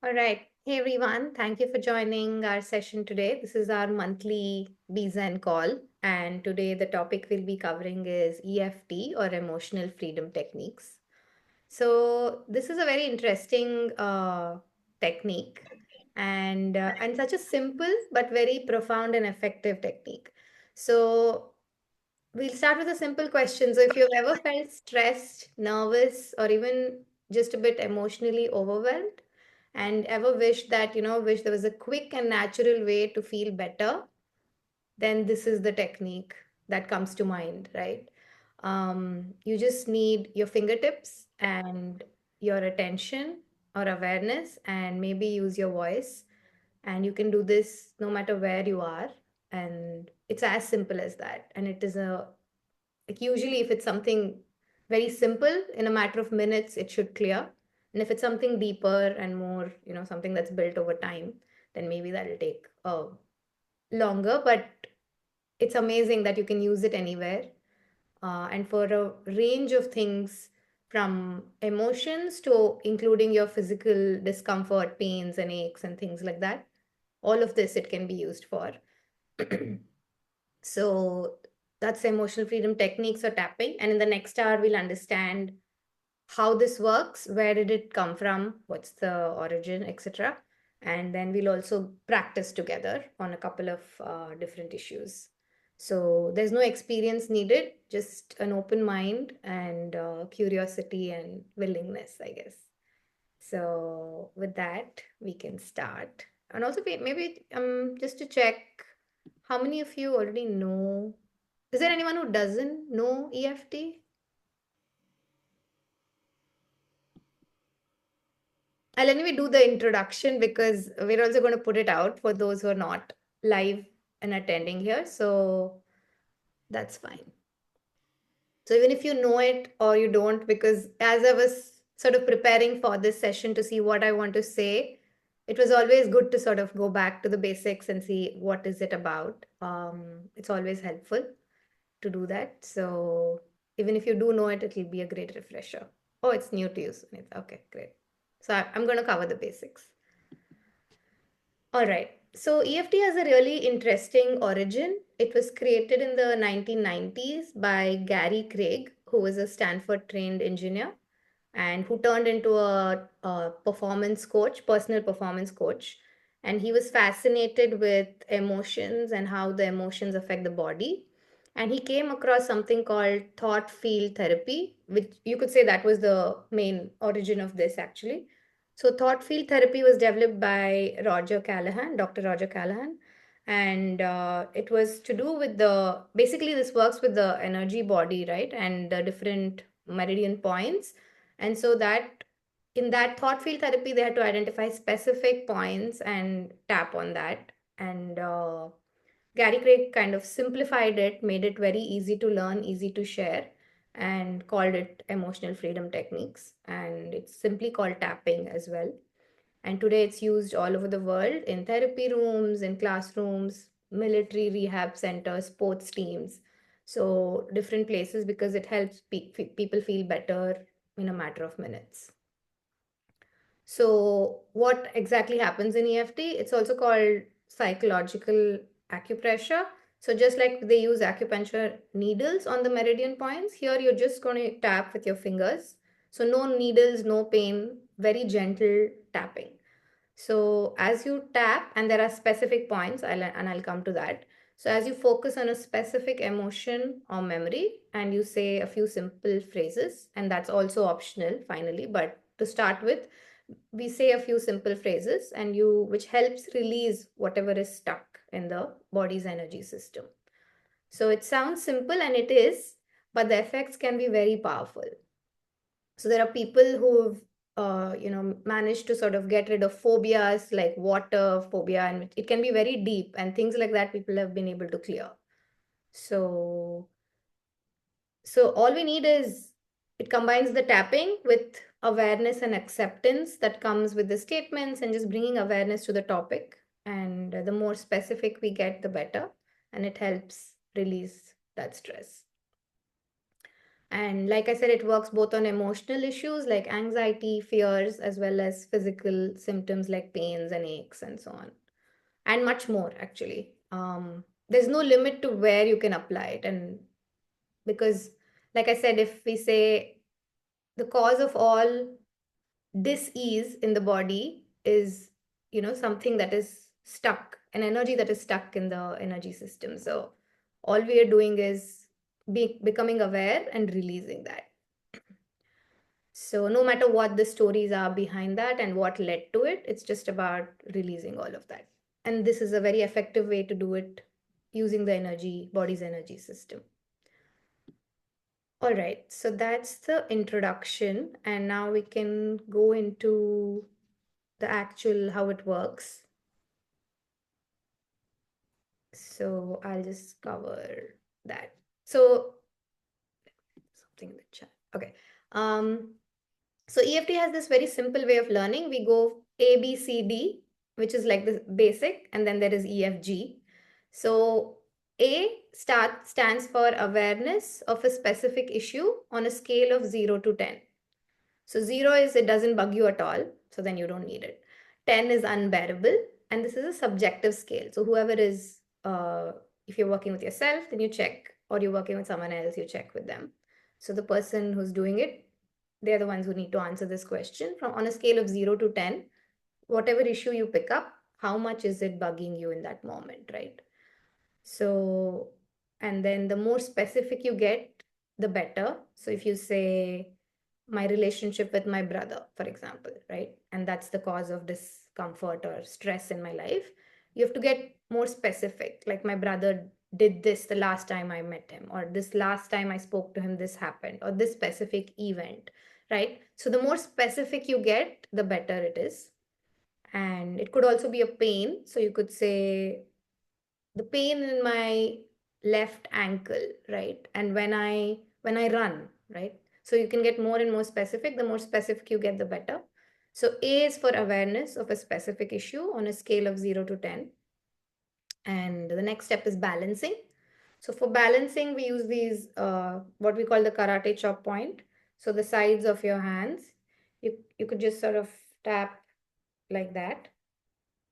All right. Hey everyone, thank you for joining our session today. This is our monthly BZen call, and today the topic we'll be covering is EFT or emotional freedom techniques. So this is a very interesting technique, and such a simple but very profound and effective technique. So we'll start with a simple question. So if you've ever felt stressed, nervous, or even just a bit emotionally overwhelmed, and ever wished that, wish there was a quick and natural way to feel better, then this is the technique that comes to mind, right? You just need your fingertips and your attention or awareness, and maybe use your voice. And you can do this no matter where you are. And it's as simple as that. And it is like usually, if it's something very simple, in a matter of minutes, it should clear. And if it's something deeper and more, something that's built over time, then maybe that'll take longer. But it's amazing that you can use it anywhere and for a range of things from emotions to including your physical discomfort, pains, and aches, and things like that. All of this it can be used for. So that's emotional freedom techniques or tapping. And in the next hour, we'll understand how this works, where did it come from, what's the origin, etc. And then we'll also practice together on a couple of different issues. So there's no experience needed, just an open mind and curiosity and willingness, I guess. So with that, we can start. And also maybe just to check, how many of you already know? Is there anyone who doesn't know EFT? I'll anyway do the introduction because we're also going to put it out for those who are not live and attending here. So that's fine. So even if you know it or you don't, because as I was sort of preparing for this session to see what I want to say, it was always good to sort of go back to the basics and see what is it about. It's always helpful to do that. So even if you do know it, it'll be a great refresher. Oh, it's new to you, Sunita. Okay, great. So I'm going to cover the basics. All right. So EFT has a really interesting origin. It was created in the 1990s by Gary Craig, who was a Stanford trained engineer and who turned into a performance coach, personal performance coach. And he was fascinated with emotions and how the emotions affect the body. And he came across something called thought field therapy, which you could say that was the main origin of this actually. So, thought field therapy was developed by Roger Callahan, Dr. Roger Callahan, and it was to do with basically, this works with the energy body, right? And the different meridian points. And so, that in that thought field therapy, they had to identify specific points and tap on that. And Gary Craig kind of simplified it, made it very easy to learn, easy to share, and called it emotional freedom techniques. And it's simply called tapping as well. And today it's used all over the world in therapy rooms, in classrooms, military rehab centers, sports teams. So, different places because it helps people feel better in a matter of minutes. So, what exactly happens in EFT? It's also called psychological acupressure. So, just like they use acupuncture needles on the meridian points, here you're just going to tap with your fingers. So, no needles, no pain, very gentle tapping. So as you tap, and there are specific points, I'll come to that. So as you focus on a specific emotion or memory, and you say a few simple phrases, and that's also optional finally, but to start with, we say a few simple phrases, and which helps release whatever is stuck in the body's energy system. So it sounds simple, and it is, but the effects can be very powerful. So there are people who've managed to sort of get rid of phobias like water phobia, and it can be very deep, and things like that people have been able to clear. So so all we need is, it combines the tapping with awareness and acceptance that comes with the statements, and just bringing awareness to the topic. And the more specific we get, the better, and it helps release that stress. And like I said, it works both on emotional issues like anxiety, fears, as well as physical symptoms like pains and aches and so on, and much more actually. There's no limit to where you can apply it. And because, like I said, if we say the cause of all dis-ease in the body is, something that is stuck, an energy that is stuck in the energy system. So all we are doing is becoming aware and releasing that. So no matter what the stories are behind that and what led to it, it's just about releasing all of that. And this is a very effective way to do it using the body's energy system. All right, so that's the introduction, and now we can go into the actual how it works. So I'll just cover that. So something in the chat. Okay. So EFT has this very simple way of learning. We go A, B, C, D, which is like the basic, and then there is EFG. So A stands for awareness of a specific issue on a scale of 0 to 10. So 0 is it doesn't bug you at all, so then you don't need it. 10 is unbearable, and this is a subjective scale. So whoever is, if you're working with yourself, then you check, or you're working with someone else, you check with them. So the person who's doing it, they're the ones who need to answer this question. From on a scale of 0 to 10, whatever issue you pick up, how much is it bugging you in that moment, right? So, and then the more specific you get, the better. So if you say, my relationship with my brother, for example, right? And that's the cause of discomfort or stress in my life. You have to get more specific. Like, my brother did this the last time I met him, or this last time I spoke to him, this happened, or this specific event, right? So the more specific you get, the better it is. And it could also be a pain. So you could say, the pain in my left ankle, right? And when I run, right? So you can get more and more specific. The more specific you get, the better. So A is for awareness of a specific issue on a scale of 0 to 10. And the next step is balancing. So for balancing, we use these, what we call the karate chop point. So the sides of your hands, you could just sort of tap like that.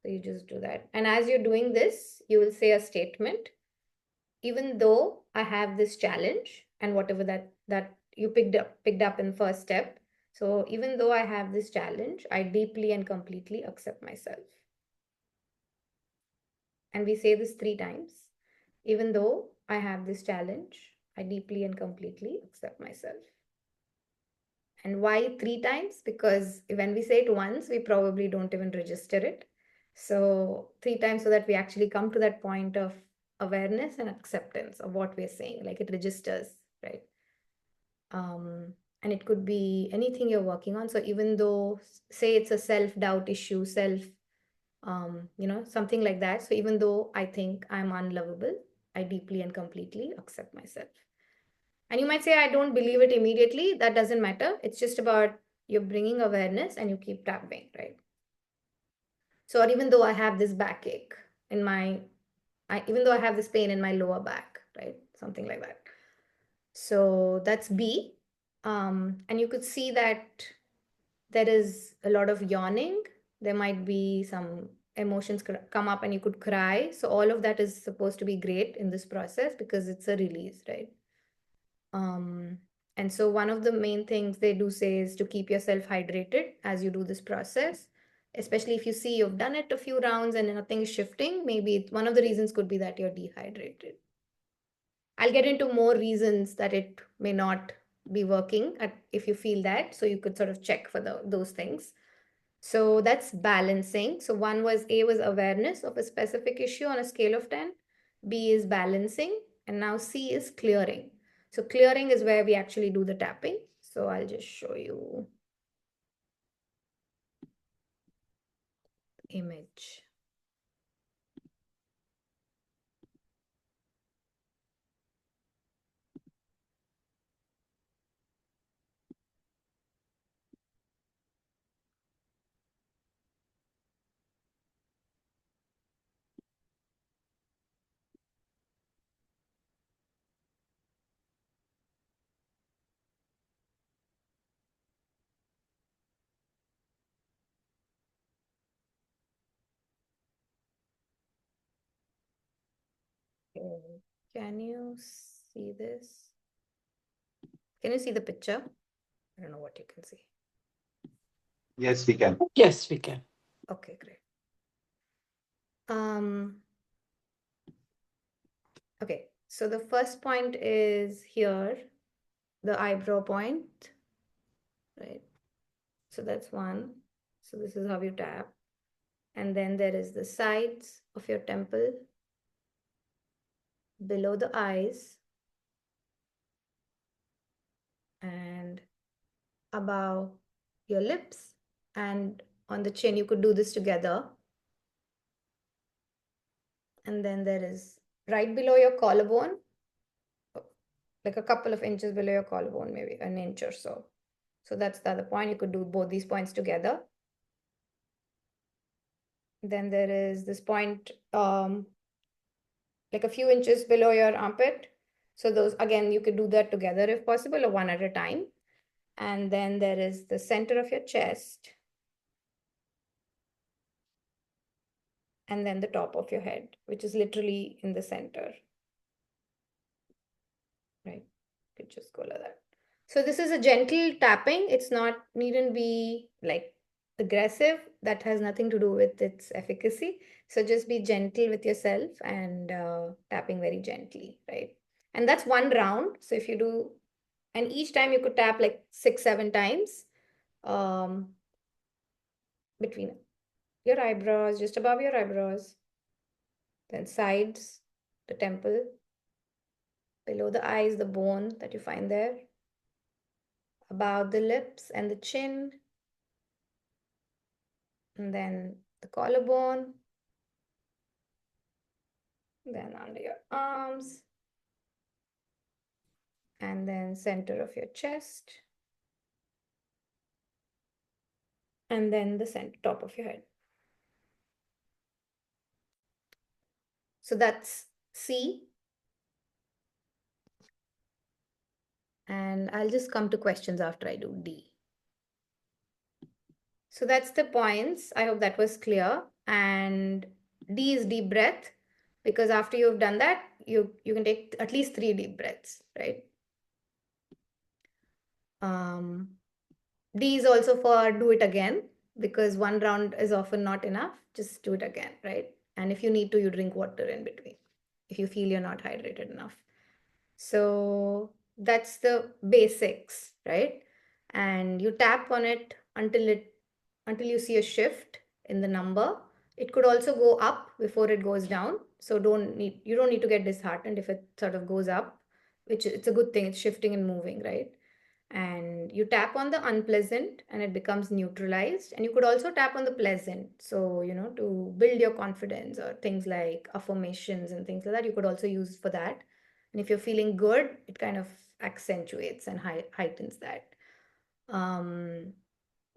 So you just do that. And as you're doing this, you will say a statement. Even though I have this challenge, and whatever that you picked up in first step. So even though I have this challenge, I deeply and completely accept myself. And we say this 3 times. Even though I have this challenge, I deeply and completely accept myself. And why 3 times? Because when we say it once, we probably don't even register it. So 3 times, so that we actually come to that point of awareness and acceptance of what we're saying, like it registers, right? And it could be anything you're working on. So even though, say it's a self-doubt issue, something like that. So even though I think I'm unlovable, I deeply and completely accept myself. And you might say, I don't believe it immediately. That doesn't matter. It's just about you're bringing awareness and you keep tapping, right? So, or even though I have this backache even though I have this pain in my lower back, right? Something like that. So that's B. And you could see that there is a lot of yawning. There might be some emotions come up and you could cry. So all of that is supposed to be great in this process because it's a release, right? And so one of the main things they do say is to keep yourself hydrated as you do this process, especially if you see you've done it a few rounds and nothing is shifting. Maybe one of the reasons could be that you're dehydrated. I'll get into more reasons that it may not be working if you feel that. So you could sort of check for those things. So that's balancing. So A was awareness of a specific issue on a scale of 10. B is balancing. And now C is clearing. So clearing is where we actually do the tapping. So I'll just show you the image. Okay. Can you see this? Can you see the picture? I don't know what you can see. Yes, we can. Yes, we can. Okay, great. Okay, so the first point is here, the eyebrow point, right? So that's one. So this is how you tap. And then there is the sides of your temple, below the eyes, and above your lips, and on the chin. You could do this together. And then there is right below your collarbone, like a couple of inches below your collarbone, maybe an inch or so. So that's the other point. You could do both these points together. Then there is this point, like a few inches below your armpit. So those, again, you could do that together if possible, or one at a time. And then there is the center of your chest. And then the top of your head, which is literally in the center. Right? You could just go like that. So this is a gentle tapping. It's not, needn't be like aggressive. That has nothing to do with its efficacy. So just be gentle with yourself and tapping very gently, right? And that's one round. So if you do, and each time you could tap like 6, 7 times between your eyebrows, just above your eyebrows, then sides, the temple, below the eyes, the bone that you find there, above the lips and the chin, and then the collarbone, then under your arms, and then center of your chest, and then the center, top of your head. So that's C. And I'll just come to questions after I do D. So that's the points. I hope that was clear. And D is deep breath, because after you've done that, you can take at least 3 deep breaths, right? D is also for do it again, because one round is often not enough. Just do it again, right? And if you need to, you drink water in between if you feel you're not hydrated enough. So that's the basics, right? And you tap on it until you see a shift in the number. It could also go up before it goes down. So you don't need to get disheartened if it sort of goes up, which it's a good thing. It's shifting and moving, right? And you tap on the unpleasant and it becomes neutralized. And you could also tap on the pleasant. So, to build your confidence, or things like affirmations and things like that, you could also use for that. And if you're feeling good, it kind of accentuates and heightens that.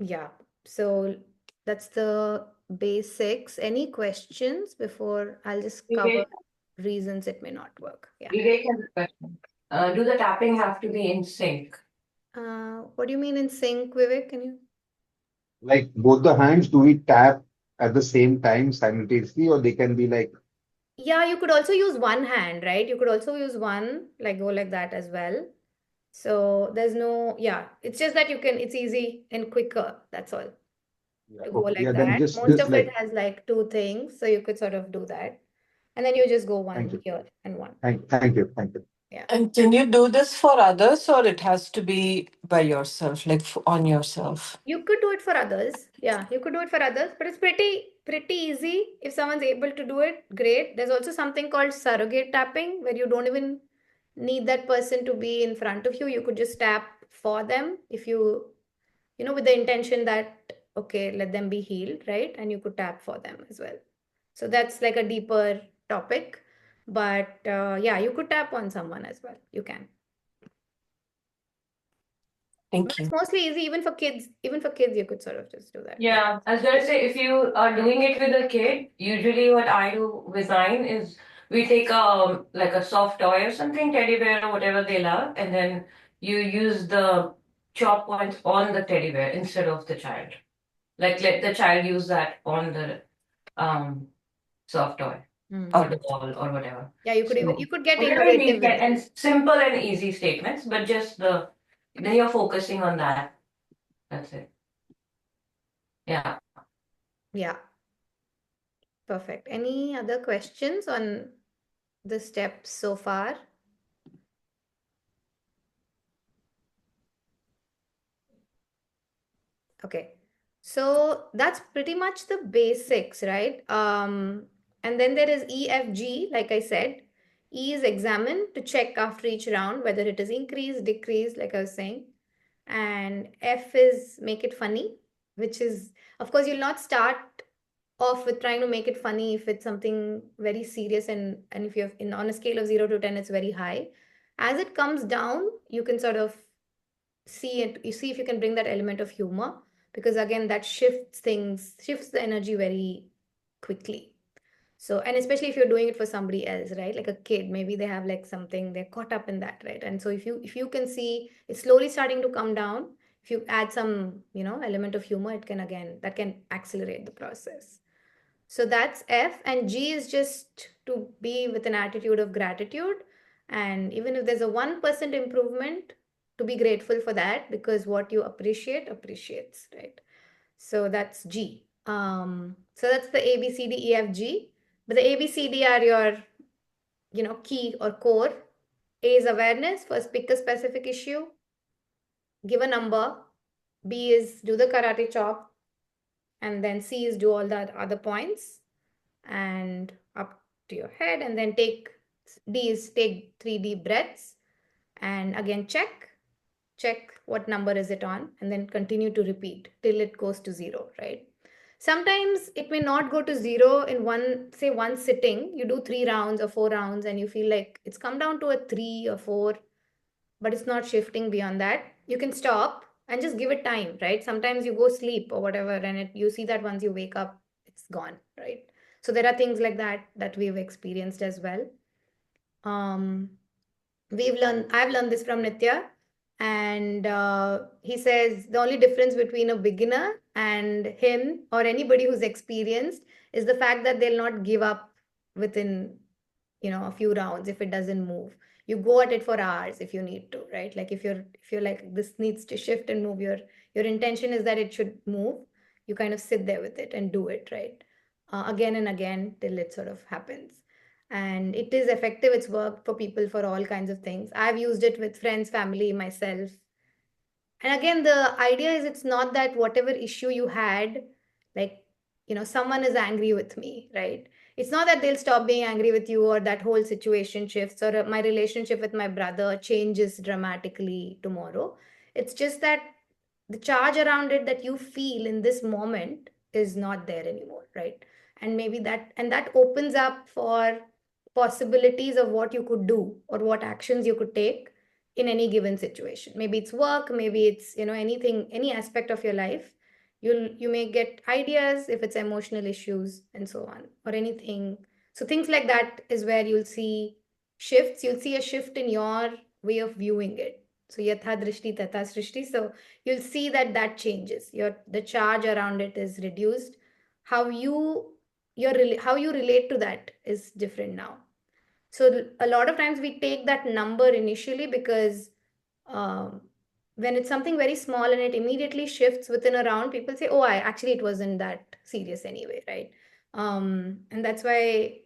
Yeah, so that's the basics. Any questions before I'll just cover reasons it may not work? Yeah. Vivek has a question. Do the tapping have to be in sync? What do you mean in sync, Vivek? Can you? Like both the hands, do we tap at the same time simultaneously, or they can be like, Yeah, you could also use one hand, right? You could also use one, like go like that as well. So there's no, yeah, it's just that it's easy and quicker. That's all. yeah, To go okay, like yeah, then that. just Most just of it like, has like 2 things, so you could sort of do that. And then you just go thank one you, here and one. thank you. Yeah. And can you do this for others, or it has to be by yourself, like on yourself? You could do it for others. Yeah, you could do it for others, but it's pretty easy. If someone's able to do it, great. There's also something called surrogate tapping, where you don't even need that person to be in front of you. You could just tap for them if with the intention that, okay, let them be healed, right? And you could tap for them as well. So that's like a deeper topic. But yeah, you could tap on someone as well. You can. But Thank it's you. mostly easy, even for kids. Even for kids, you could sort of just do that. Yeah, I was gonna say, if you are doing it with a kid, usually what I do with mine is we take like a soft toy or something, teddy bear or whatever they love, and then you use the chop points on the teddy bear instead of the child. Like let the child use that on the soft toy. or the wall or whatever. Yeah, you could So you could get whatever it innovative means, with it. and simple and easy statements, but just then you're focusing on that. That's it. Yeah. Yeah, perfect. Any other questions on the steps so far? Okay, so that's pretty much the basics, right? And then there is EFG, like I said. E is examine, to check after each round whether it is increased, decreased, like I was saying. And F is make it funny, which is, of course, you'll not start off with trying to make it funny if it's something very serious, and if you're in on a scale of 0 to 10 it's very high. As it comes down, you can sort of see it, you see if you can bring that element of humor, because again that shifts the energy very quickly. So, and especially if you're doing it for somebody else, right, like a kid, maybe they have like something, they're caught up in that, right? And so if you can see it's slowly starting to come down, if you add some, element of humor, it can, again, that can accelerate the process. So that's F. And G is just to be with an attitude of gratitude. And even if there's a 1% improvement, to be grateful for that, because what you appreciate appreciates, right? So that's G. So that's the A, B, C, D, E, F, G. But the A, B, C, D are your, key or core. A is awareness. First, pick a specific issue, give a number. B is do the karate chop. And then C is do all the other points and up to your head. And then D is take 3 deep breaths. And again, check what number is it on, and then continue to repeat till it goes to 0, right? Sometimes it may not go to 0 in one sitting. You do 3 rounds or 4 rounds and you feel like it's come down to a 3 or 4, but it's not shifting beyond that. You can stop and just give it time, right? Sometimes you go sleep or whatever, and you see that once you wake up it's gone, right? So there are things like that we've experienced as well. um I've learned this from Nitya, and he says the only difference between a beginner and him or anybody who's experienced is the fact that they'll not give up within, a few rounds if it doesn't move. You go at it for hours if you need to, right? Like if you're like, this needs to shift and move, your intention is that it should move, you kind of sit there with it and do it, right? Again and again till it sort of happens. And it is effective. It's worked for people for all kinds of things. I've used it with friends, family, myself. And again, the idea is it's not that whatever issue you had, like, someone is angry with me, right? It's not that they'll stop being angry with you, or that whole situation shifts, or my relationship with my brother changes dramatically tomorrow. It's just that the charge around it that you feel in this moment is not there anymore, right? And maybe that opens up for possibilities of what you could do or what actions you could take in any given situation. Maybe it's work, maybe it's, anything, any aspect of your life. You may get ideas if it's emotional issues and so on, or anything. So things like that is where you'll see shifts. You'll see a shift in your way of viewing it. So yatha drishti tata srishti. So you'll see that changes. The charge around it is reduced. How how you relate to that is different now. So a lot of times we take that number initially because um, when it's something very small and it immediately shifts within a round, people say, "Oh, I actually it wasn't that serious anyway," right? And that's why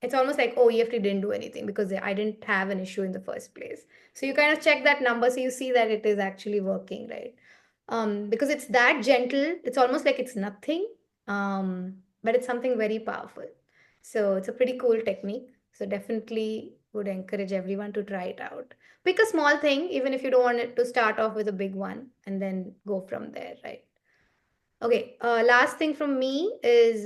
it's almost like, oh, EFT didn't do anything because I didn't have an issue in the first place. So you kind of check that number, so you see that it is actually working, right? Because it's that gentle, it's almost like it's nothing, but it's something very powerful. So it's a pretty cool technique. So definitely would encourage everyone to try it out. Pick a small thing, even if you don't want it to start off with a big one, and then go from there, right? Okay, last thing from me is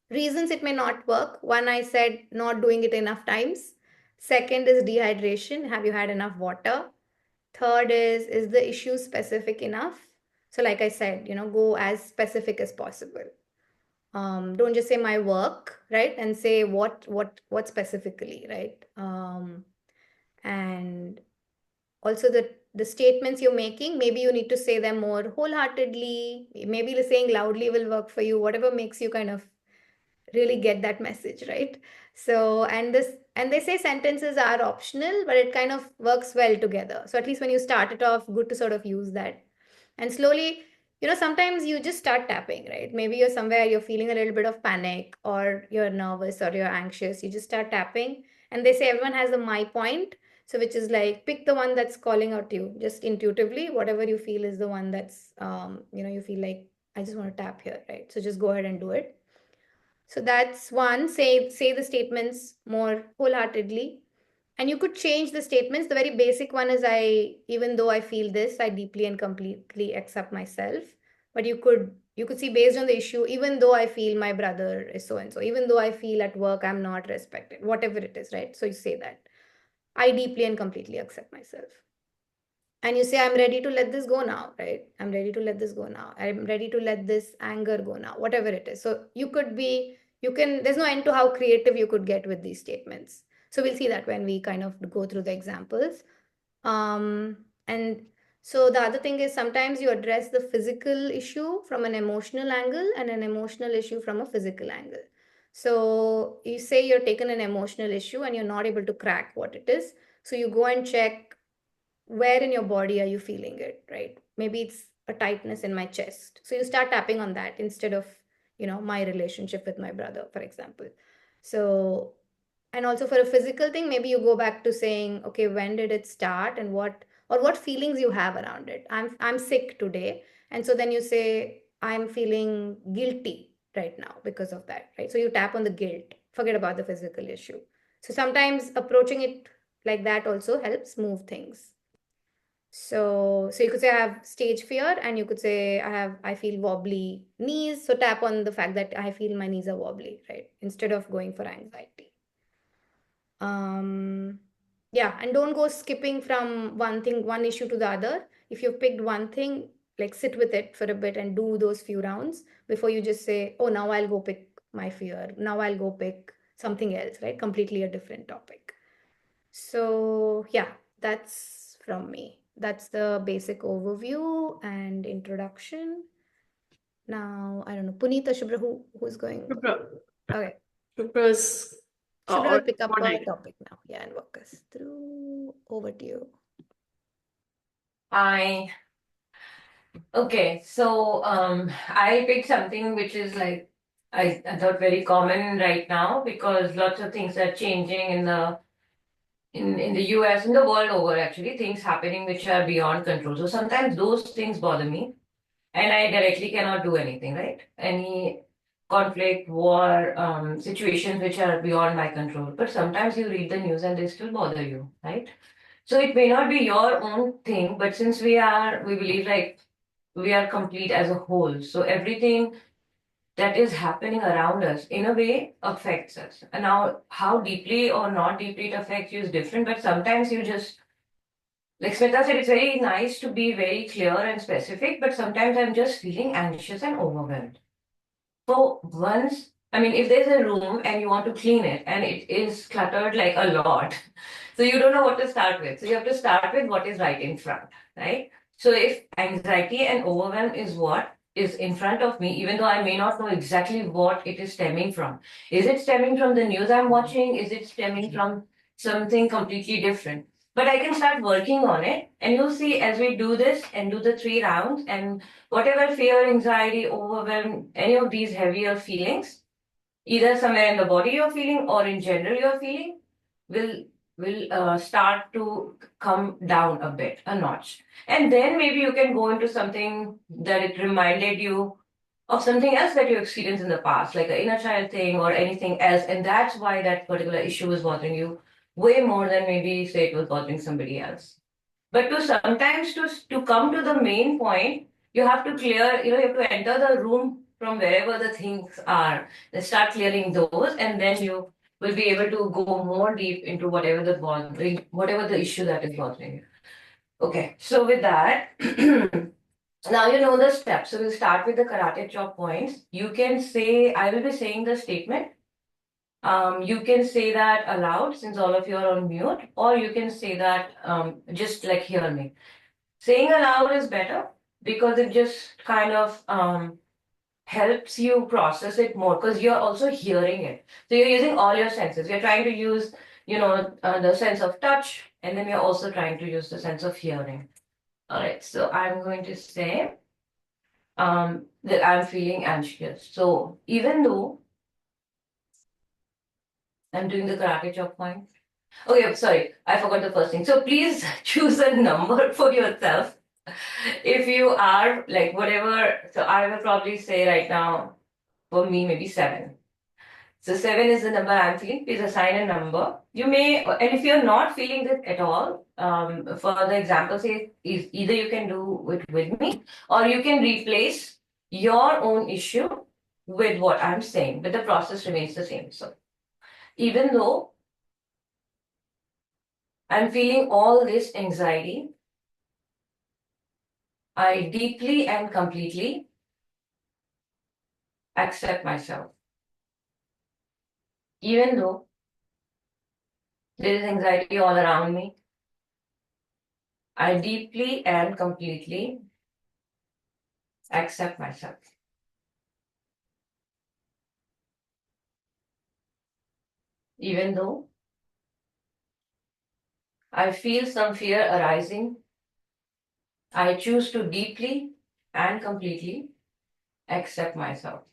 reasons it may not work. One, I said not doing it enough times. Second is dehydration. Have you had enough water? Third is the issue specific enough? So like I said, go as specific as possible. Don't just say my work, right? And say what specifically, right? And also the statements you're making, maybe you need to say them more wholeheartedly. Maybe saying loudly will work for you, whatever makes you kind of really get that message, right? So, and they say sentences are optional, but it kind of works well together. So at least when you start it off, good to sort of use that. And slowly, sometimes you just start tapping, right? Maybe you're somewhere, you're feeling a little bit of panic, or you're nervous, or you're anxious. You just start tapping. And they say everyone has a my point. So, which is like, pick the one that's calling out to you, just intuitively, whatever you feel is the one that's, you feel like, I just want to tap here, right? So just go ahead and do it. So that's one. Say the statements more wholeheartedly. And you could change the statements. The very basic one is, even though I feel this, I deeply and completely accept myself. But you could see, based on the issue, even though I feel my brother is so and so, even though I feel at work I'm not respected, whatever it is, right? So you say that I deeply and completely accept myself. And you say, I'm ready to let this go now, right? I'm ready to let this go now. I'm ready to let this anger go now, whatever it is. So there's no end to how creative you could get with these statements. So we'll see that when we kind of go through the examples. And so the other thing is, sometimes you address the physical issue from an emotional angle and an emotional issue from a physical angle. So you say you're taken an emotional issue and you're not able to crack what it is. So you go and check, where in your body are you feeling it, right? Maybe it's a tightness in my chest. So you start tapping on that instead of, my relationship with my brother, for example. So, and also for a physical thing, maybe you go back to saying, okay, when did it start, and what feelings you have around it. I'm sick today. And so then you say, I'm feeling guilty right now because of that, right? So you tap on the guilt, forget about the physical issue. So sometimes approaching it like that also helps move things. So you could say I have stage fear, and you could say I feel wobbly knees. So tap on the fact that I feel my knees are wobbly, right? Instead of going for anxiety. Yeah, and don't go skipping from one issue to the other. If you've picked one thing, like, sit with it for a bit and do those few rounds before you just say, oh, now I'll go pick my fear. Now I'll go pick something else, right? Completely a different topic. So yeah, that's from me. That's the basic overview and introduction. Now, I don't know, Punita, Shubhra, who's going? Shubhra. Okay. Shubhra's Shubhra will pick up a morning. topic now. Yeah, and walk us through. Over to you. Okay, so I picked something which is like I thought very common right now, because lots of things are changing in the US, in the world over, actually, things happening which are beyond control. So sometimes those things bother me, and I directly cannot do anything, right? Any conflict, war, situations which are beyond my control. But sometimes you read the news and they still bother you, right? So it may not be your own thing, but since we believe like we are complete as a whole. So everything that is happening around us in a way affects us. And now how deeply or not deeply it affects you is different, but sometimes you just, like Smita said, it's very nice to be very clear and specific, but sometimes I'm just feeling anxious and overwhelmed. So once, I mean, if there's a room and you want to clean it and it is cluttered like a lot, so you don't know what to start with. So you have to start with what is right in front, right? So if anxiety and overwhelm is what is in front of me, even though I may not know exactly what it is stemming from. Is it stemming from the news I'm watching? Is it stemming from something completely different? But I can start working on it, and you'll see as we do this and do the 3 rounds, and whatever fear, anxiety, overwhelm, any of these heavier feelings, either somewhere in the body you're feeling or in general you're feeling, will start to come down a bit, a notch. And then maybe you can go into something that it reminded you of something else that you experienced in the past, like an inner child thing or anything else. And that's why that particular issue is bothering you way more than maybe say it was bothering somebody else. But to sometimes to come to the main point, you have to clear, you have to enter the room from wherever the things are. Then start clearing those, and then you will be able to go more deep into whatever the issue that is bothering you. Okay, so with that, now you know the steps. So we'll start with the karate chop points. You can say, I will be saying the statement. You can say that aloud since all of you are on mute, or you can say that just like hear me. Saying aloud is better because it just kind of helps you process it more because you're also hearing it. So you're using all your senses. You're trying to use, the sense of touch, and then you're also trying to use the sense of hearing. All right, so I'm going to say that I'm feeling anxious. So even though I'm doing the karate chop point. Okay, sorry, I forgot the first thing. So please choose a number for yourself. If you are like whatever, so I will probably say right now, for me, maybe 7. So 7 is the number I'm feeling. Please assign a number. You may, and if you're not feeling this at all, for the example, say is either you can do it with me, or you can replace your own issue with what I'm saying, but the process remains the same. So even though I'm feeling all this anxiety, I deeply and completely accept myself. Even though there is anxiety all around me, I deeply and completely accept myself. Even though I feel some fear arising, I choose to deeply and completely accept myself.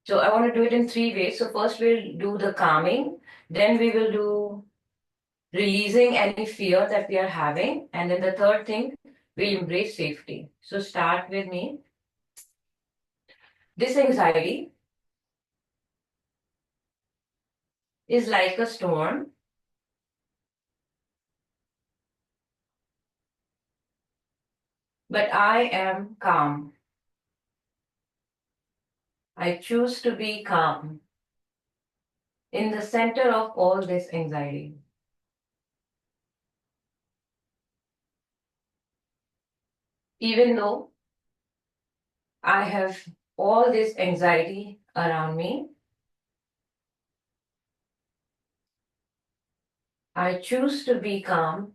So I want to do it in 3 ways. So first we'll do the calming, then we will do releasing any fear that we are having, and then the third thing, we embrace safety. So start with me. This anxiety is like a storm, but I am calm. I choose to be calm in the center of all this anxiety. Even though I have all this anxiety around me, I choose to be calm.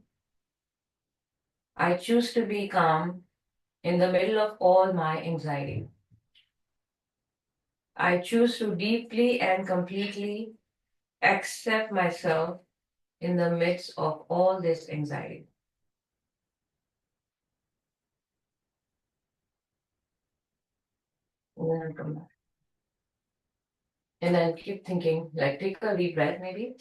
I choose to be calm in the middle of all my anxiety. I choose to deeply and completely accept myself in the midst of all this anxiety. And then I'll come back. And then keep thinking, like take a deep breath maybe.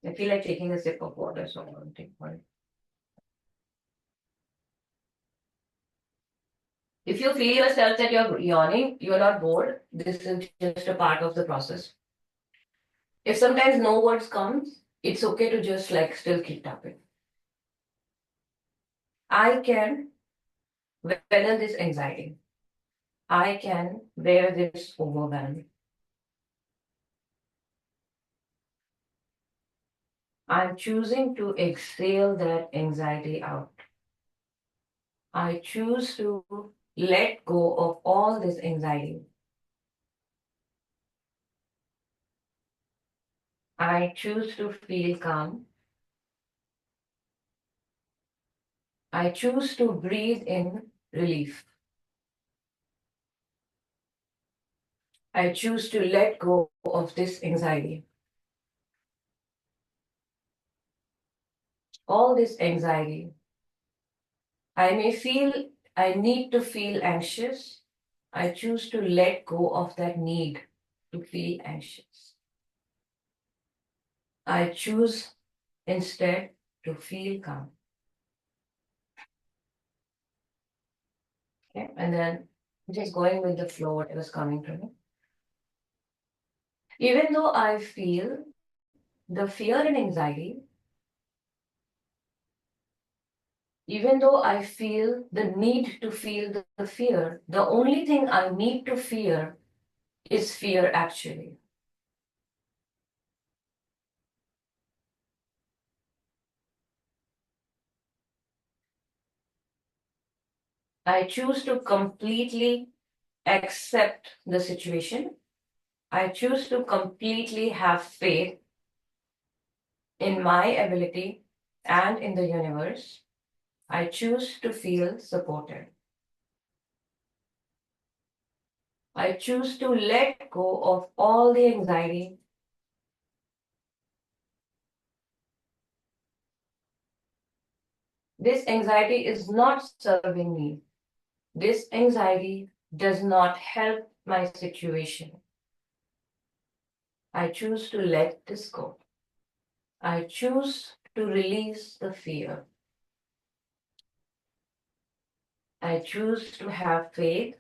I feel like taking a sip of water, so I'm going to take one. If you feel yourself that you're yawning, you're not bored. This is just a part of the process. If sometimes no words comes, it's okay to just like still keep tapping. I can weather this anxiety. I can bear this overwhelm. I'm choosing to exhale that anxiety out. I choose to let go of all this anxiety. I choose to feel calm. I choose to breathe in relief. I choose to let go of this anxiety. All this anxiety. I may feel I need to feel anxious. I choose to let go of that need to feel anxious. I choose instead to feel calm. Okay, and then just going with the flow, what was coming to me. Even though I feel the fear and anxiety, even though I feel the need to feel the fear, the only thing I need to fear is fear actually. I choose to completely accept the situation. I choose to completely have faith in my ability and in the universe. I choose to feel supported. I choose to let go of all the anxiety. This anxiety is not serving me. This anxiety does not help my situation. I choose to let this go. I choose to release the fear. I choose to have faith.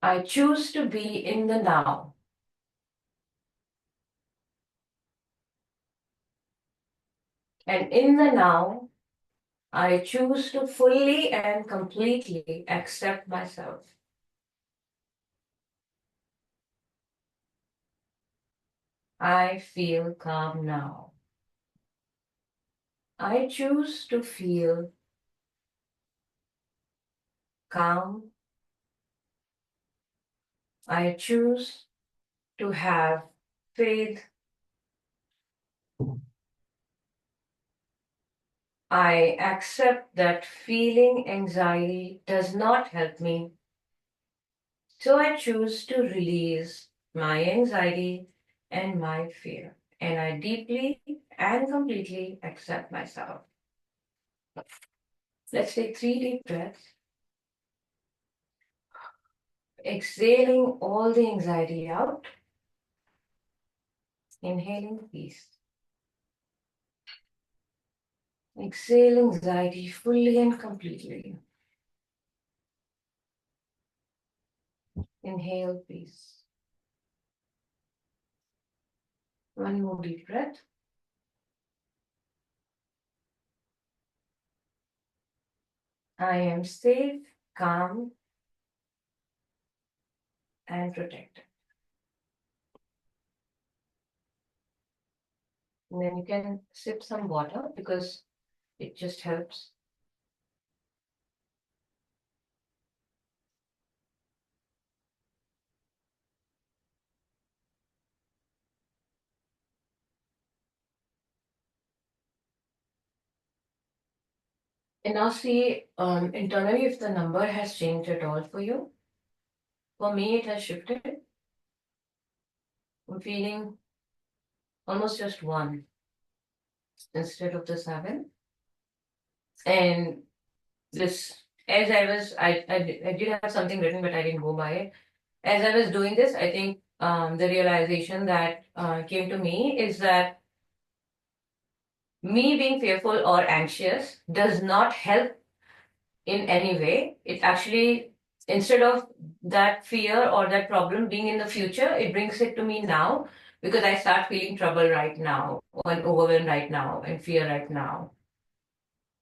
I choose to be in the now. And in the now, I choose to fully and completely accept myself. I feel calm now. I choose to feel calm. I choose to have faith. I accept that feeling anxiety does not help me. So I choose to release my anxiety and my fear. And I deeply and completely accept myself. Let's take 3 deep breaths. Exhaling all the anxiety out. Inhaling peace. Exhale anxiety fully and completely. Inhale peace. One more deep breath. I am safe, calm, and protected. And then you can sip some water because it just helps. And now see internally if the number has changed at all for you. For me, it has shifted. I'm feeling almost just 1 instead of the 7. And this, as I did have something written, but I didn't go by it. As I was doing this, I think the realization that came to me is that me being fearful or anxious does not help in any way. It actually, instead of that fear or that problem being in the future, it brings it to me now because I start feeling trouble right now, and overwhelmed right now, and fear right now.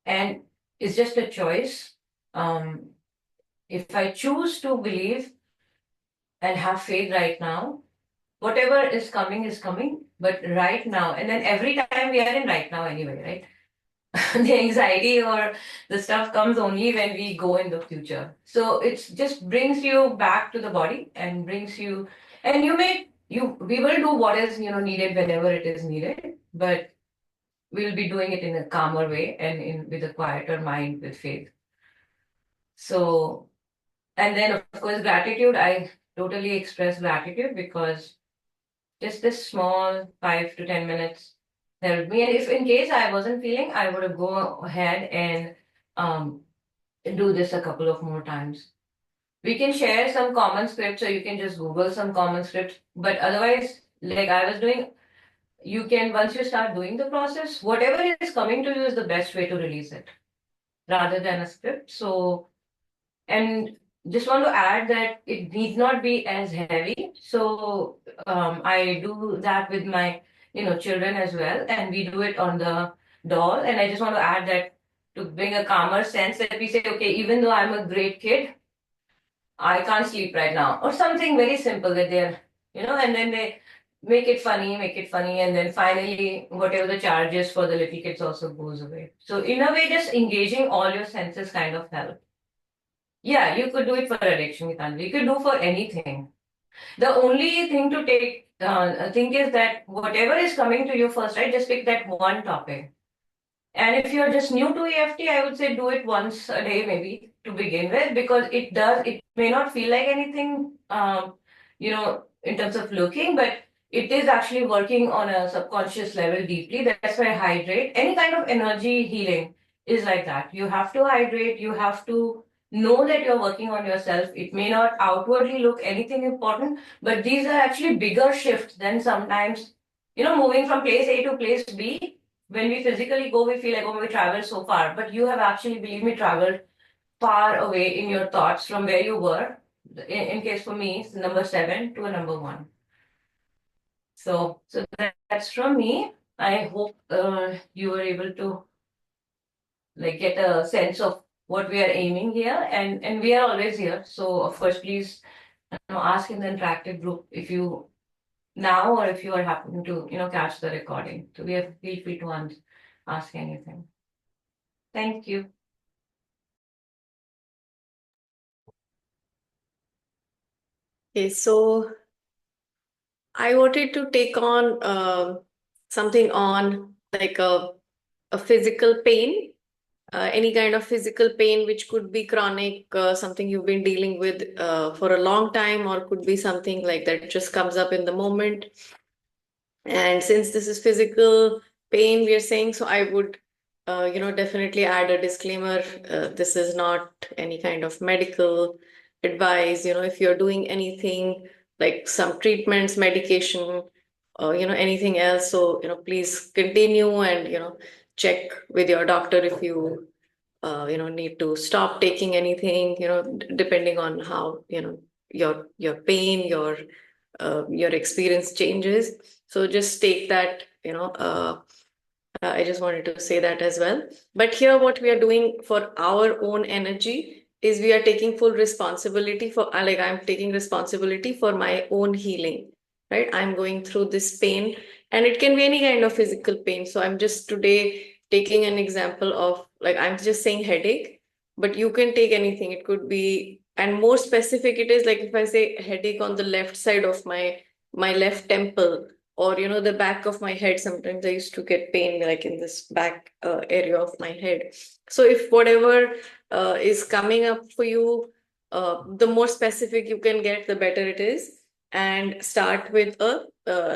And it's just a choice. Um, if I choose to believe and have faith right now, whatever is coming, but right now, and then every time we are in right now anyway, right? The anxiety or the stuff comes only when we go in the future. So it just brings you back to the body and brings you, and we will do what is needed whenever it is needed, but we'll be doing it in a calmer way and in with a quieter mind with faith. So, and then of course gratitude. I totally express gratitude because just this small 5 to 10 minutes helped me. And if in case I wasn't feeling, I would have go ahead and um, do this a couple of more times. We can share some common scripts, or you can just Google some common scripts. But otherwise, like I was doing, you can, once you start doing the process, whatever is coming to you is the best way to release it rather than a script. So, and just want to add that it need not be as heavy. So I do that with my children as well, and we do it on the doll. And I just want to add that to bring a calmer sense that we say, okay, even though I'm a great kid, I can't sleep right now, or something very simple that they're and then they make it funny, and then finally whatever the charge is for the little kids also goes away. So in a way, just engaging all your senses kind of help. Yeah, you could do it for addiction, Gitanjali. You could do for anything. The only thing to think is that whatever is coming to you first, right? Just pick that one topic. And if you're just new to EFT, I would say do it once a day maybe to begin with, because it may not feel like anything, in terms of looking, but it is actually working on a subconscious level deeply. That's why hydrate. Any kind of energy healing is like that. You have to hydrate, you have to know that you're working on yourself. It may not outwardly look anything important, but these are actually bigger shifts than sometimes, moving from place A to place B. When we physically go, we feel like, oh, we traveled so far. But you have actually, believe me, traveled far away in your thoughts from where you were. In case for me, it's number 7 to a number 1. So that's from me. I hope you were able to like get a sense of what we are aiming here, and we are always here. So of course, please ask in the interactive group if you now or if you are happening to catch the recording. So feel free to ask anything. Thank you. Okay, so I wanted to take on something on like a physical pain, any kind of physical pain, which could be chronic, something you've been dealing with for a long time, or could be something like that just comes up in the moment. And since this is physical pain, we are saying, so I would, definitely add a disclaimer. This is not any kind of medical advice. If you're doing anything like some treatments, medication, anything else, so, please continue and, check with your doctor if you, need to stop taking anything, depending on how, your pain, your experience changes. So just take that, I just wanted to say that as well. But here, what we are doing for our own energy is we are taking full responsibility for, like, I'm taking responsibility for my own healing, right? I'm going through this pain, and it can be any kind of physical pain. So I'm just today taking an example of, like, I'm just saying headache, but you can take anything. It could be, and more specific, it is like if I say headache on the left side of my left temple, or the back of my head. Sometimes I used to get pain like in this back area of my head. So if whatever is coming up for you, the more specific you can get, the better it is. And start with a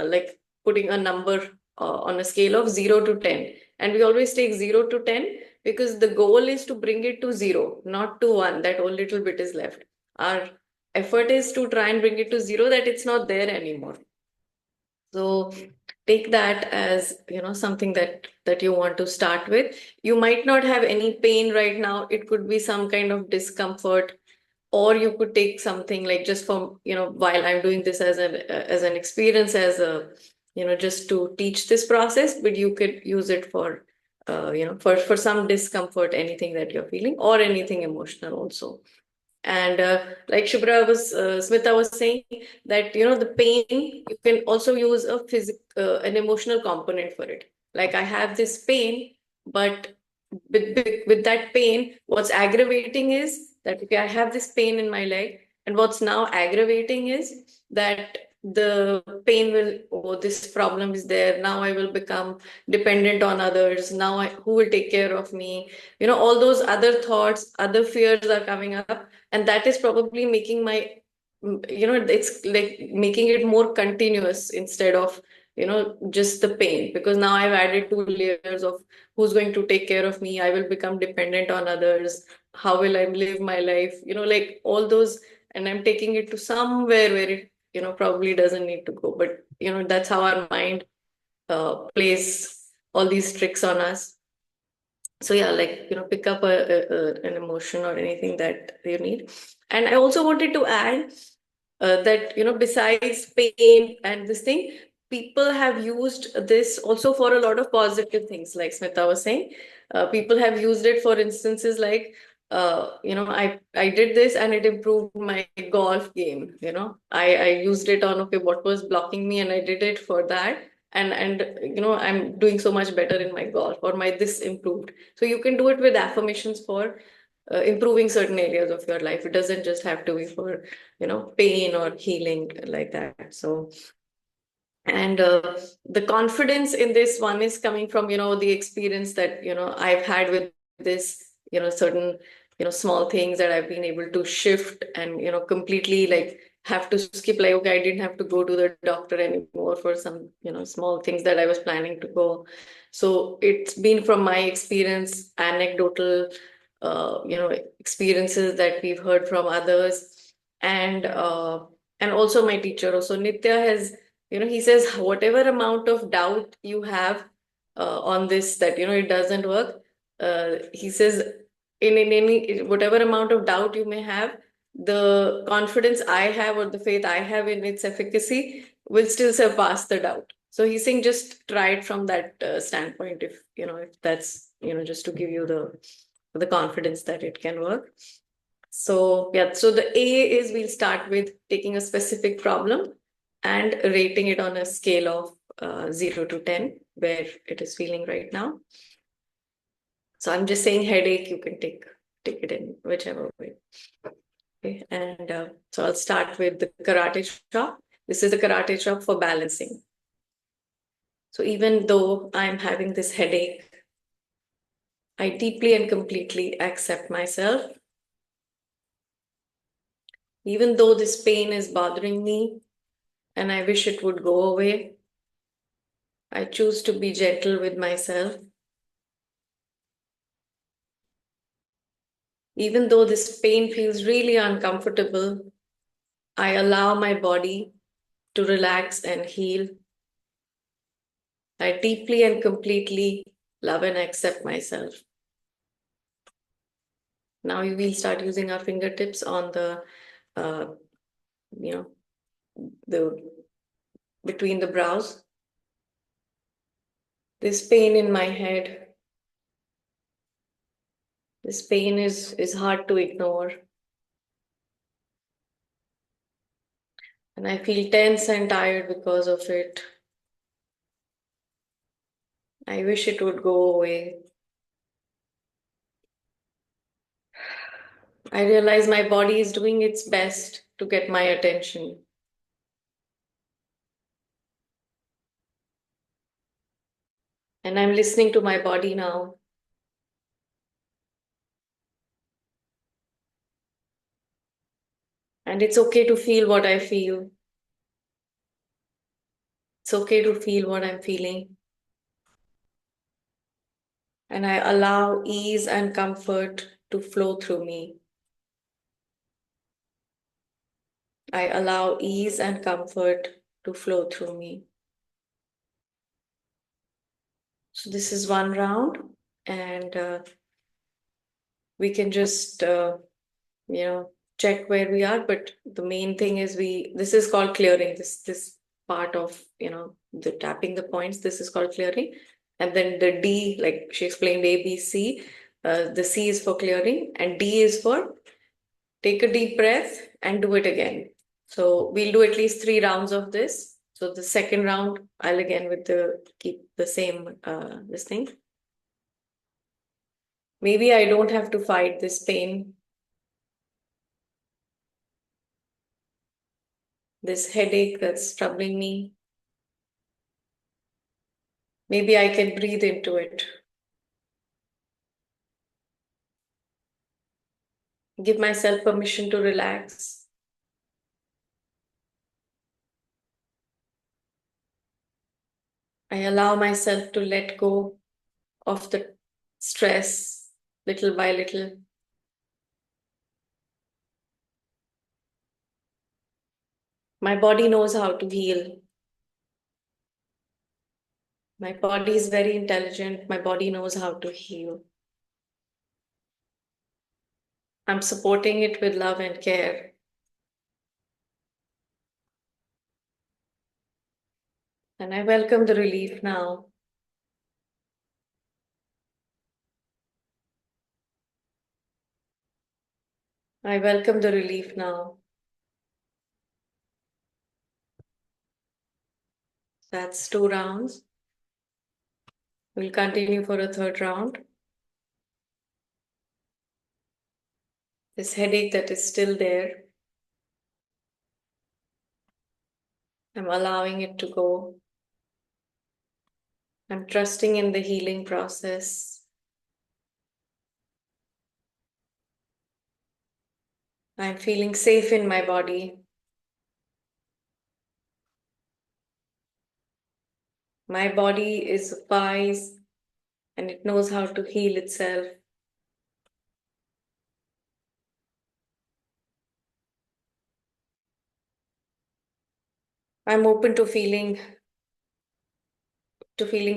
like putting a number on a scale of 0 to 10. And we always take 0 to 10 because the goal is to bring it to 0, not to 1. That whole little bit is left. Our effort is to try and bring it to 0, that it's not there anymore. So take that as, something that you want to start with. You might not have any pain right now. It could be some kind of discomfort, or you could take something like just from, while I'm doing this as an experience, as a, just to teach this process, but you could use it for, for some discomfort, anything that you're feeling, or anything emotional also. And like Smita was saying, that the pain, you can also use an emotional component for it. Like, I have this pain, but with that pain, what's aggravating is that, okay, I have this pain in my leg, and what's now aggravating is that the pain will, oh, this problem is there. Now I will become dependent on others. Now who will take care of me? All those other thoughts, other fears are coming up, and that is probably making my, it's like making it more continuous instead of, just the pain, because now I've added 2 layers of who's going to take care of me. I will become dependent on others. How will I live my life? Like all those, and I'm taking it to somewhere where it, probably doesn't need to go. But, that's how our mind plays all these tricks on us. So yeah, like, pick up an emotion or anything that you need. And I also wanted to add that, besides pain and this thing, people have used this also for a lot of positive things, like Smita was saying. People have used it for instances like, I did this and it improved my golf game. I used it on, okay, what was blocking me, and I did it for that. And I'm doing so much better in my golf, or my this improved. So you can do it with affirmations for improving certain areas of your life. It doesn't just have to be for, pain or healing like that. So, and the confidence in this one is coming from, the experience that, I've had with this, certain, small things that I've been able to shift and, completely like have to skip, like, okay, I didn't have to go to the doctor anymore for some, small things that I was planning to go. So it's been from my experience, anecdotal, experiences that we've heard from others, and also my teacher. Also, Nitya has, he says whatever amount of doubt you have on this, that it doesn't work. He says in any whatever amount of doubt you may have, the confidence I have or the faith I have in its efficacy will still surpass the doubt. So he's saying just try it from that standpoint, if that's just to give you the confidence that it can work. So yeah, so the A is we'll start with taking a specific problem and rating it on a scale of 0 to 10, where it is feeling right now. So I'm just saying headache, you can take it in whichever way. Okay, and so I'll start with the karate chop. This is the karate chop for balancing. So even though I'm having this headache, I deeply and completely accept myself. Even though this pain is bothering me and I wish it would go away, I choose to be gentle with myself. Even though this pain feels really uncomfortable, I allow my body to relax and heal. I deeply and completely love and accept myself. Now we will start using our fingertips on the, the between the brows. This pain in my head, this pain is hard to ignore. And I feel tense and tired because of it. I wish it would go away. I realize my body is doing its best to get my attention. And I'm listening to my body now. And it's okay to feel what I feel. It's okay to feel what I'm feeling. And I allow ease and comfort to flow through me. I allow ease and comfort to flow through me. So this is one round, and we can just, check where we are. But the main thing is this is called clearing. This part of, the tapping the points, this is called clearing. And then the D, like she explained, A, B, C. The C is for clearing, and D is for take a deep breath and do it again. So we'll do at least 3 rounds of this. So the second round, I'll again keep the same this thing. Maybe I don't have to fight this pain, this headache that's troubling me. Maybe I can breathe into it. Give myself permission to relax. I allow myself to let go of the stress little by little. My body knows how to heal. My body is very intelligent. My body knows how to heal. I'm supporting it with love and care. And I welcome the relief now. I welcome the relief now. That's 2 rounds. We'll continue for a 3rd round. this headache that is still there. I'm allowing it to go. I'm trusting in the healing process. I'm feeling safe in my body. My body is wise and it knows how to heal itself. I'm open to feeling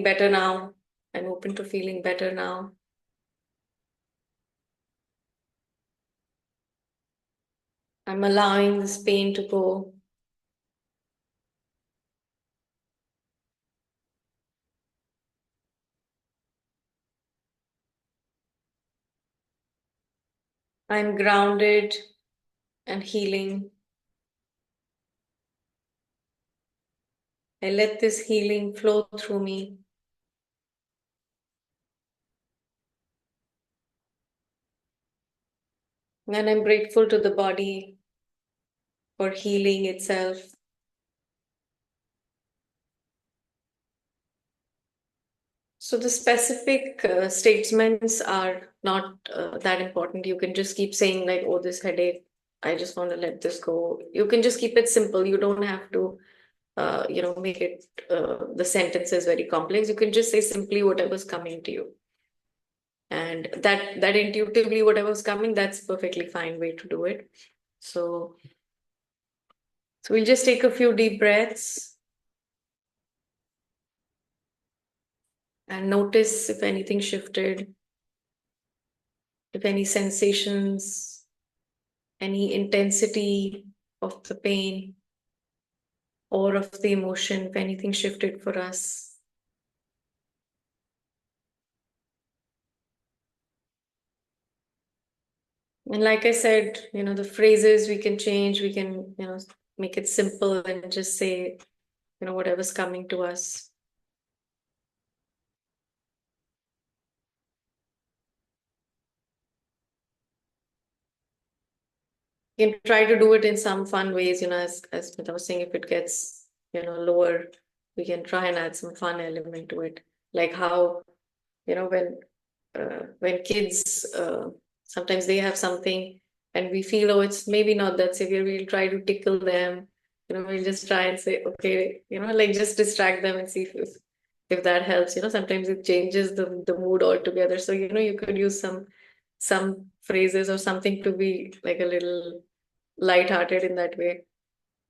better now. I'm open to feeling better now. I'm allowing this pain to go. I'm grounded and healing. I let this healing flow through me. And I'm grateful to the body for healing itself. So the specific statements are not that important. You can just keep saying like, oh, this headache, I just want to let this go. You can just keep it simple. You don't have to, make it the sentences very complex. You can just say simply whatever's coming to you. And that intuitively, whatever's coming, that's perfectly fine way to do it. So we'll just take a few deep breaths and notice if anything shifted, if any sensations, any intensity of the pain or of the emotion, if anything shifted for us. And like I said, the phrases we can change, we can, make it simple and just say, whatever's coming to us. You can try to do it in some fun ways, as I was saying, if it gets, lower, we can try and add some fun element to it. Like how, when kids, sometimes they have something and we feel, oh, it's maybe not that severe, we'll try to tickle them, we'll just try and say, okay, like just distract them and see if that helps. Sometimes it changes the mood altogether. So, you could use some phrases or something to be like a little lighthearted in that way.